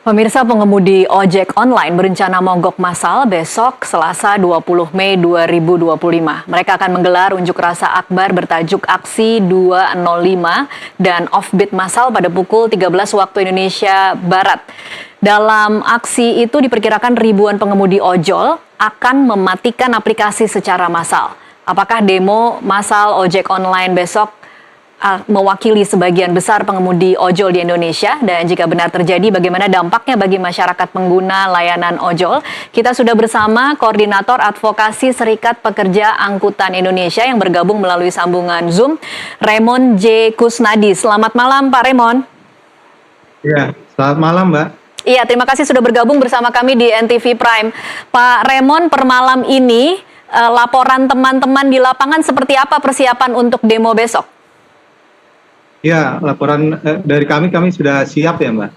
Pemirsa, pengemudi ojek online berencana mogok massal besok Selasa 20 Mei 2025. Mereka akan menggelar unjuk rasa akbar bertajuk Aksi 205 dan offbeat massal pada pukul 13 waktu Indonesia Barat. Dalam aksi itu diperkirakan ribuan pengemudi ojol akan mematikan aplikasi secara massal. Apakah demo massal ojek online besok mewakili sebagian besar pengemudi ojol di Indonesia, dan jika benar terjadi bagaimana dampaknya bagi masyarakat pengguna layanan ojol? Kita sudah bersama Koordinator Advokasi Serikat Pekerja Angkutan Indonesia yang bergabung melalui sambungan Zoom, Raymond J. Kusnadi. Selamat malam Pak Raymond. Iya, selamat malam Mbak. Iya, terima kasih sudah bergabung bersama kami di NTV Prime. Pak Raymond, per malam ini laporan teman-teman di lapangan seperti apa persiapan untuk demo besok? Ya, laporan dari kami sudah siap ya Mbak,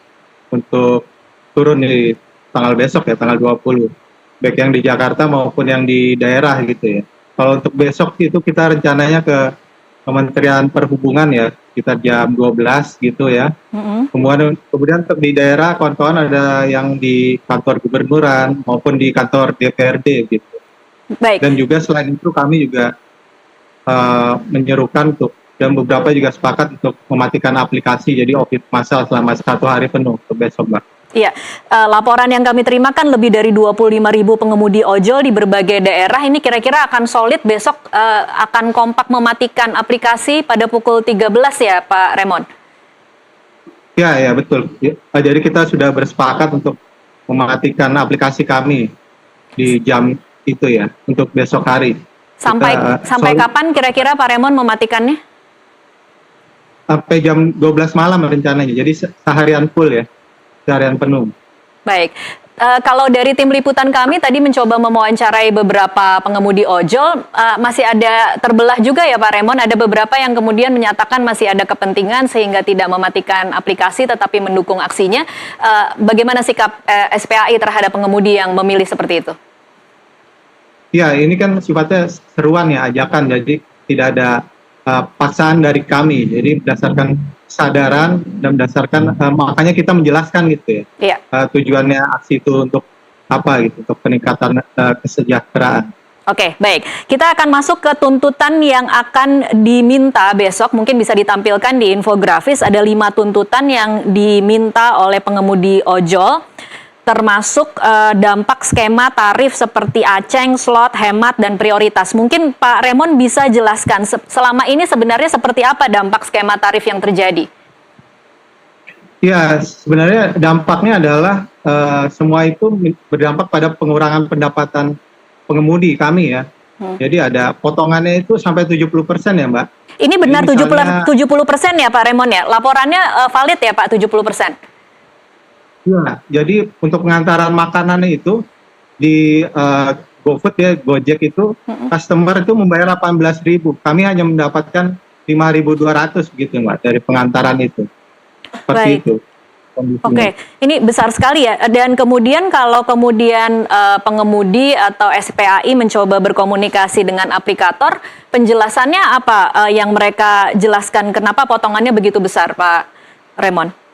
untuk turun di tanggal besok ya, tanggal 20. Baik yang di Jakarta maupun yang di daerah gitu ya. Kalau untuk besok itu kita rencananya ke Kementerian Perhubungan ya, sekitar jam 12 gitu ya. Kemudian untuk di daerah kawan-kawan ada yang di kantor gubernuran maupun di kantor DPRD gitu. Baik. Dan juga selain itu kami juga menyerukan dan beberapa juga sepakat untuk mematikan aplikasi, jadi offbeat massal selama 1 hari penuh untuk besok Mbak. Iya, laporan yang kami terima kan lebih dari 25.000 pengemudi ojol di berbagai daerah. Ini kira-kira akan solid besok, akan kompak mematikan aplikasi pada pukul 13 ya Pak Raymond? Ya betul. Jadi kita sudah bersepakat untuk mematikan aplikasi kami di jam itu ya, untuk besok hari. Sampai kapan kira-kira Pak Raymond mematikannya? Sampai jam 12 malam rencananya, jadi seharian full ya, seharian penuh. Baik, kalau dari tim liputan kami tadi mencoba mewawancarai beberapa pengemudi ojol, masih ada terbelah juga ya Pak Raymond, ada beberapa yang kemudian menyatakan masih ada kepentingan sehingga tidak mematikan aplikasi tetapi mendukung aksinya. Bagaimana sikap SPAI terhadap pengemudi yang memilih seperti itu? Ya, ini kan sifatnya seruan ya, ajakan, jadi tidak ada paksaan dari kami, jadi berdasarkan kesadaran dan berdasarkan makanya kita menjelaskan gitu ya, tujuannya aksi itu untuk apa gitu, untuk peningkatan kesejahteraan. Oke, baik. Kita akan masuk ke tuntutan yang akan diminta besok. Mungkin bisa ditampilkan di infografis. Ada 5 tuntutan yang diminta oleh pengemudi ojol, termasuk dampak skema tarif seperti aceng, slot, hemat, dan prioritas. Mungkin Pak Raymond bisa jelaskan selama ini sebenarnya seperti apa dampak skema tarif yang terjadi? Ya, sebenarnya dampaknya adalah semua itu berdampak pada pengurangan pendapatan pengemudi kami ya. Jadi ada potongannya itu sampai 70% ya Mbak. Ini benar 70% ya Pak Raymond ya? Laporannya valid ya Pak 70%? Ya, jadi untuk pengantaran makanan itu di GoFood ya, Gojek itu customer itu membayar 18.000. Kami hanya mendapatkan 5.200 gitu Mbak dari pengantaran itu. Seperti itu. Oke, ini besar sekali ya. Dan kemudian kalau kemudian pengemudi atau SPAI mencoba berkomunikasi dengan aplikator, penjelasannya apa yang mereka jelaskan? Kenapa potongannya begitu besar, Pak Raymond?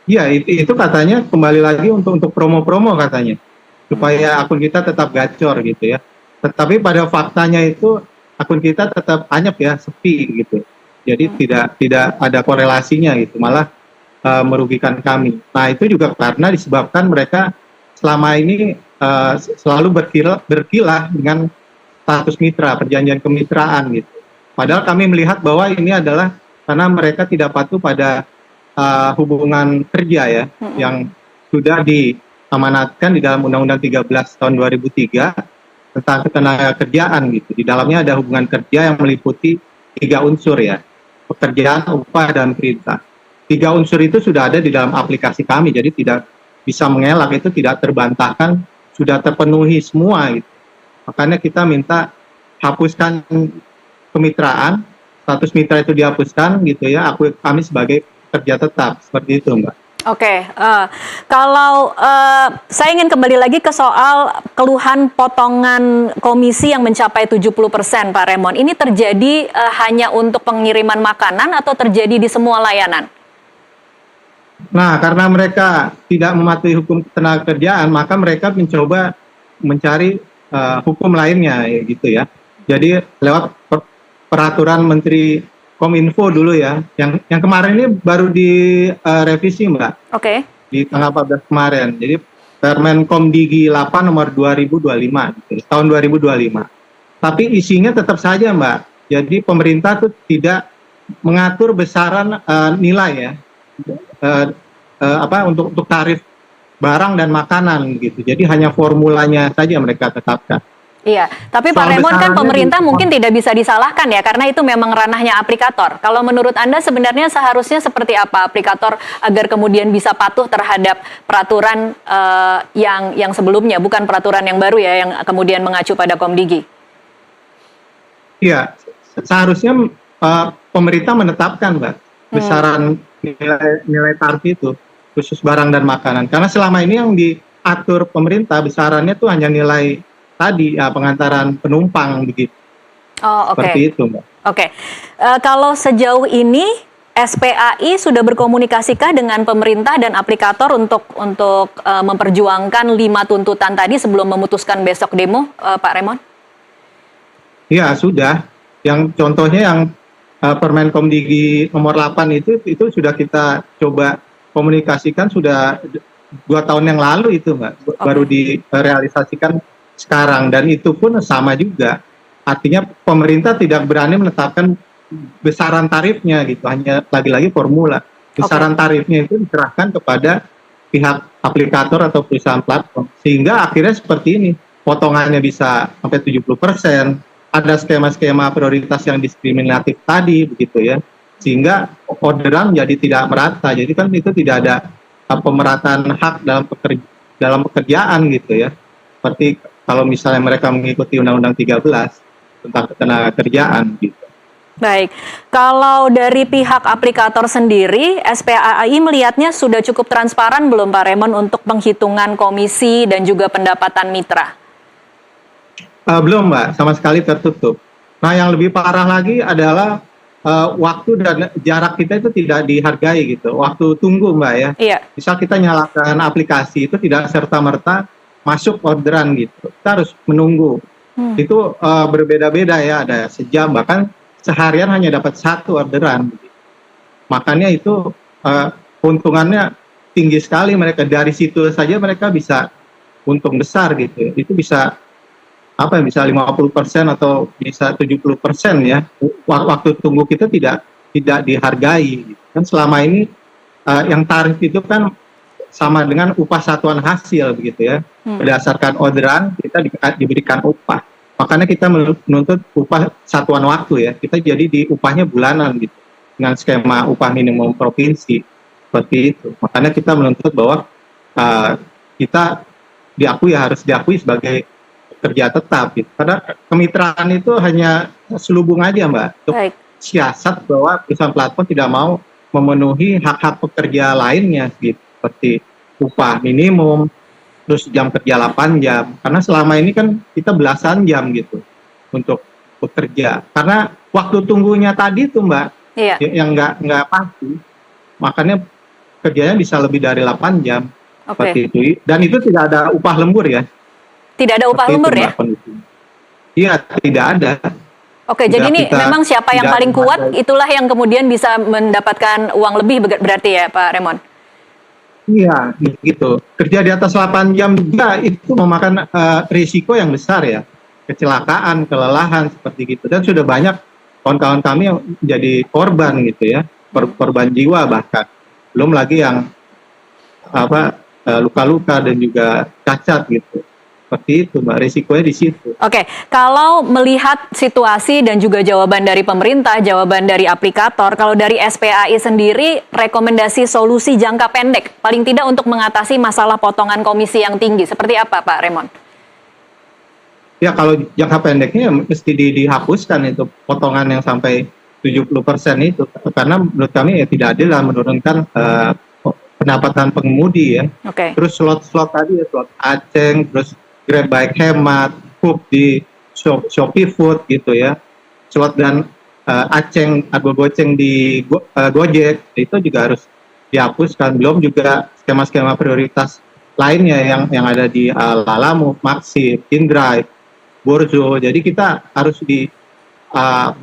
Iya, itu katanya kembali lagi untuk promo-promo katanya, supaya akun kita tetap gacor gitu ya. Tetapi pada faktanya itu akun kita tetap anyep ya, sepi gitu. Jadi tidak ada korelasinya gitu, malah merugikan kami. Nah itu juga karena disebabkan mereka selama ini selalu berkilah dengan status mitra, perjanjian kemitraan gitu. Padahal kami melihat bahwa ini adalah karena mereka tidak patuh pada hubungan kerja ya, yang sudah diamanatkan di dalam Undang-Undang 13 tahun 2003 tentang ketenaga kerjaan gitu. Di dalamnya ada hubungan kerja yang meliputi 3 unsur ya, pekerjaan, upah, dan perintah. 3 unsur itu sudah ada di dalam aplikasi kami, jadi tidak bisa mengelak, itu tidak terbantahkan, sudah terpenuhi semua gitu. Makanya kita minta hapuskan kemitraan, status mitra itu dihapuskan gitu ya, kami sebagai kerja tetap, seperti itu Mbak. Oke, kalau saya ingin kembali lagi ke soal keluhan potongan komisi yang mencapai 70% Pak Raymond. Ini terjadi hanya untuk pengiriman makanan atau terjadi di semua layanan? Nah, karena mereka tidak mematuhi hukum ketenagakerjaan, maka mereka mencoba mencari hukum lainnya, ya, gitu ya. Jadi lewat peraturan Menteri Kominfo dulu ya, yang kemarin ini baru direvisi Mbak, Oke. di tanggal 14 kemarin. Jadi Permen Komdigi 8 nomor 2025, gitu, tahun 2025. Tapi isinya tetap saja Mbak. Jadi pemerintah tuh tidak mengatur besaran nilai ya, untuk tarif barang dan makanan gitu. Jadi hanya formulanya saja mereka tetapkan. Iya, tapi Pak Soal Raymond, kan besarannya pemerintah mungkin tidak bisa disalahkan ya, karena itu memang ranahnya aplikator. Kalau menurut Anda sebenarnya seharusnya seperti apa aplikator agar kemudian bisa patuh terhadap peraturan yang sebelumnya, bukan peraturan yang baru ya, yang kemudian mengacu pada Komdigi? Iya, seharusnya pemerintah menetapkan Mbak besaran nilai tarif itu khusus barang dan makanan. Karena selama ini yang diatur pemerintah besarannya tuh hanya nilai tadi ya, pengantaran penumpang begitu. Oh, oke. Seperti itu Mbak. Oke. Kalau sejauh ini SPAI sudah berkomunikasikah dengan pemerintah dan aplikator untuk memperjuangkan 5 tuntutan tadi sebelum memutuskan besok demo, Pak Raymond? Iya, sudah. Yang contohnya yang Permen Komdigi nomor 8 itu sudah kita coba komunikasikan sudah 2 tahun yang lalu itu Mbak, baru direalisasikan sekarang, dan itu pun sama juga. Artinya pemerintah tidak berani menetapkan besaran tarifnya gitu, hanya lagi-lagi formula. Besaran tarifnya itu diserahkan kepada pihak aplikator atau perusahaan platform, sehingga akhirnya seperti ini, potongannya bisa sampai 70%, ada skema-skema prioritas yang diskriminatif tadi begitu ya, sehingga orderan jadi tidak merata. Jadi kan itu tidak ada pemerataan hak dalam pekerjaan gitu ya, seperti kalau misalnya mereka mengikuti Undang-Undang 13 tentang ketenagakerjaan gitu. Baik, kalau dari pihak aplikator sendiri, SPAI melihatnya sudah cukup transparan belum Pak Raymond untuk penghitungan komisi dan juga pendapatan mitra? Belum Mbak, sama sekali tertutup. Nah yang lebih parah lagi adalah waktu dan jarak kita itu tidak dihargai gitu. Waktu tunggu Mbak ya. Iya. Misal kita nyalakan aplikasi itu tidak serta-merta masuk orderan gitu. Kita harus menunggu. Itu berbeda-beda ya, ada sejam, bahkan seharian hanya dapat 1 orderan. Makanya itu keuntungannya tinggi sekali mereka. Dari situ saja mereka bisa untung besar gitu. Itu bisa bisa 50% atau bisa 70% ya. Waktu tunggu kita tidak dihargai. Kan selama ini yang tarif itu kan sama dengan upah satuan hasil begitu ya. Berdasarkan orderan kita diberikan upah. Makanya kita menuntut upah satuan waktu ya. Kita jadi di upahnya bulanan gitu. Dengan skema upah minimum provinsi seperti itu. Makanya kita menuntut bahwa kita harus diakui sebagai kerja tetap gitu. Karena kemitraan itu hanya selubung aja Mbak. Untuk siasat bahwa perusahaan platform tidak mau memenuhi hak-hak pekerja lainnya gitu. Seperti upah minimum, terus jam kerja 8 jam. Karena selama ini kan kita belasan jam gitu untuk bekerja. Karena waktu tunggunya tadi tuh Mbak, yang nggak pasti. Makanya kerjanya bisa lebih dari 8 jam. Seperti itu. Dan itu tidak ada upah lembur ya. Tidak ada upah lembur ya? Iya, tidak ada. Oke, jadi ini memang siapa yang paling kuat, itulah yang kemudian bisa mendapatkan uang lebih berarti ya Pak Raymond? Iya, gitu. Kerja di atas 8 jam juga itu memakan risiko yang besar ya. Kecelakaan, kelelahan, seperti gitu. Dan sudah banyak kawan-kawan kami yang jadi korban gitu ya. Korban jiwa bahkan. Belum lagi yang luka-luka dan juga cacat gitu. Seperti itu Mbak, risikonya di situ. Oke, kalau melihat situasi dan juga jawaban dari pemerintah, jawaban dari aplikator, kalau dari SPAI sendiri, rekomendasi solusi jangka pendek, paling tidak untuk mengatasi masalah potongan komisi yang tinggi, seperti apa Pak Raymond? Ya kalau jangka pendeknya mesti dihapuskan itu potongan yang sampai 70% itu, karena menurut kami tidak adil lah menurunkan pendapatan pengemudi ya. Terus slot-slot tadi ya, slot Aceng, terus Grab Bike hemat, Hook di Shopee Food gitu ya, slot dan Aceng atau Goceng di Gojek, itu juga harus dihapuskan. Belum juga skema-skema prioritas lainnya yang ada di Lalamove, Maxip, InDrive, Borzo. Jadi kita harus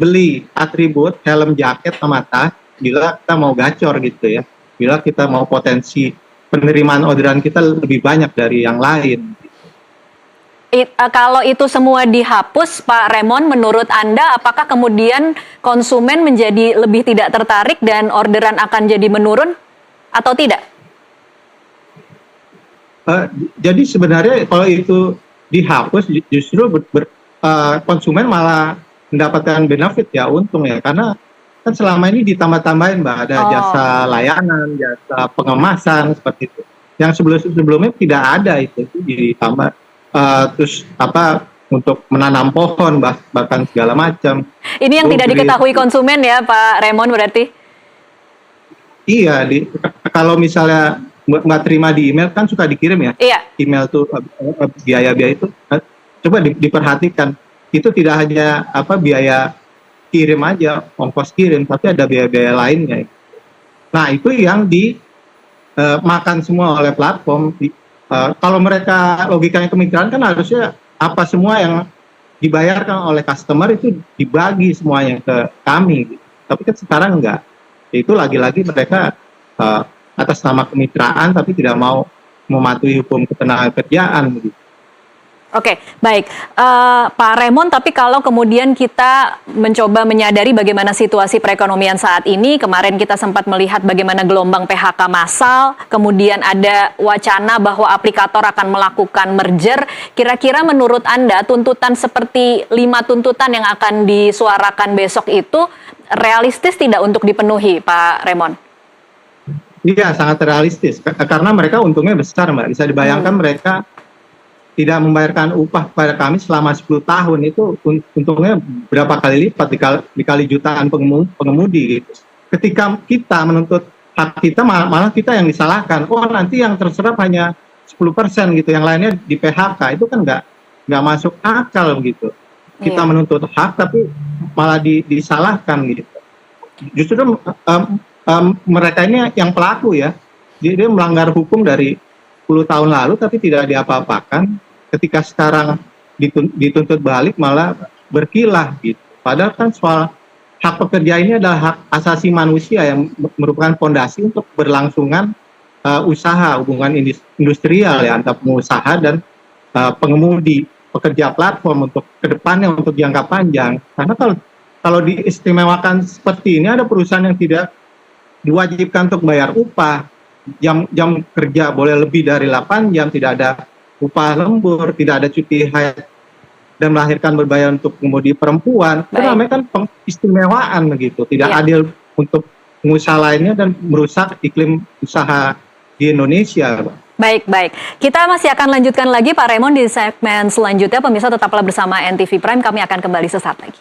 beli atribut helm, jaket, sama tas bila kita mau gacor gitu ya. Bila kita mau potensi penerimaan orderan kita lebih banyak dari yang lain. Kalau itu semua dihapus, Pak Raymond, menurut Anda apakah kemudian konsumen menjadi lebih tidak tertarik dan orderan akan jadi menurun atau tidak? Jadi sebenarnya kalau itu dihapus justru konsumen malah mendapatkan benefit ya, untung ya, karena kan selama ini ditambah-tambahin Mbak, ada jasa layanan, jasa pengemasan seperti itu. Yang sebelumnya tidak ada itu ditambah. Terus untuk menanam pohon bahkan segala macam. Ini yang tidak diketahui konsumen ya Pak Raymond berarti? Iya, kalau misalnya Mbak terima di email kan suka dikirim ya. Iya. Email tuh biaya-biaya itu coba diperhatikan. Itu tidak hanya biaya kirim aja, ongkos kirim, tapi ada biaya-biaya lainnya. Nah, itu yang dimakan semua oleh platform. Kalau mereka logikanya kemitraan kan harusnya apa semua yang dibayarkan oleh customer itu dibagi semuanya ke kami. Tapi kan sekarang enggak. Itu lagi-lagi mereka atas nama kemitraan tapi tidak mau mematuhi hukum ketenagakerjaan. Gitu. Oke, baik. Pak Raymond, tapi kalau kemudian kita mencoba menyadari bagaimana situasi perekonomian saat ini, kemarin kita sempat melihat bagaimana gelombang PHK massal, kemudian ada wacana bahwa aplikator akan melakukan merger. Kira-kira menurut Anda, tuntutan seperti 5 tuntutan yang akan disuarakan besok itu realistis tidak untuk dipenuhi, Pak Raymond? Iya, sangat realistis. Karena mereka untungnya besar, Mbak. Bisa dibayangkan mereka tidak membayarkan upah pada kami selama 10 tahun, itu untungnya berapa kali lipat, dikali jutaan pengemudi gitu. Ketika kita menuntut hak kita, malah kita yang disalahkan. Oh, nanti yang terserap hanya 10% gitu, yang lainnya di PHK. Itu kan nggak masuk akal gitu. Kita menuntut hak tapi malah disalahkan gitu. Justru mereka ini yang pelaku ya. Dia melanggar hukum dari 10 tahun lalu tapi tidak diapa-apakan, ketika sekarang dituntut balik malah berkilah gitu. Padahal kan soal hak pekerja ini adalah hak asasi manusia yang merupakan fondasi untuk berlangsungan usaha, hubungan industrial ya antara pengusaha dan pengemudi, pekerja platform untuk kedepannya, untuk jangka panjang. Karena kalau diistimewakan seperti ini, ada perusahaan yang tidak diwajibkan untuk bayar upah, jam kerja boleh lebih dari 8 jam, tidak ada upah lembur, tidak ada cuti haid, dan melahirkan berbayar untuk pengemudi perempuan. Itu namanya kan pengistimewaan begitu, tidak adil untuk pengusaha lainnya dan merusak iklim usaha di Indonesia. Baik. Kita masih akan lanjutkan lagi Pak Raymond di segmen selanjutnya. Pemirsa tetaplah bersama NTV Prime, kami akan kembali sesaat lagi.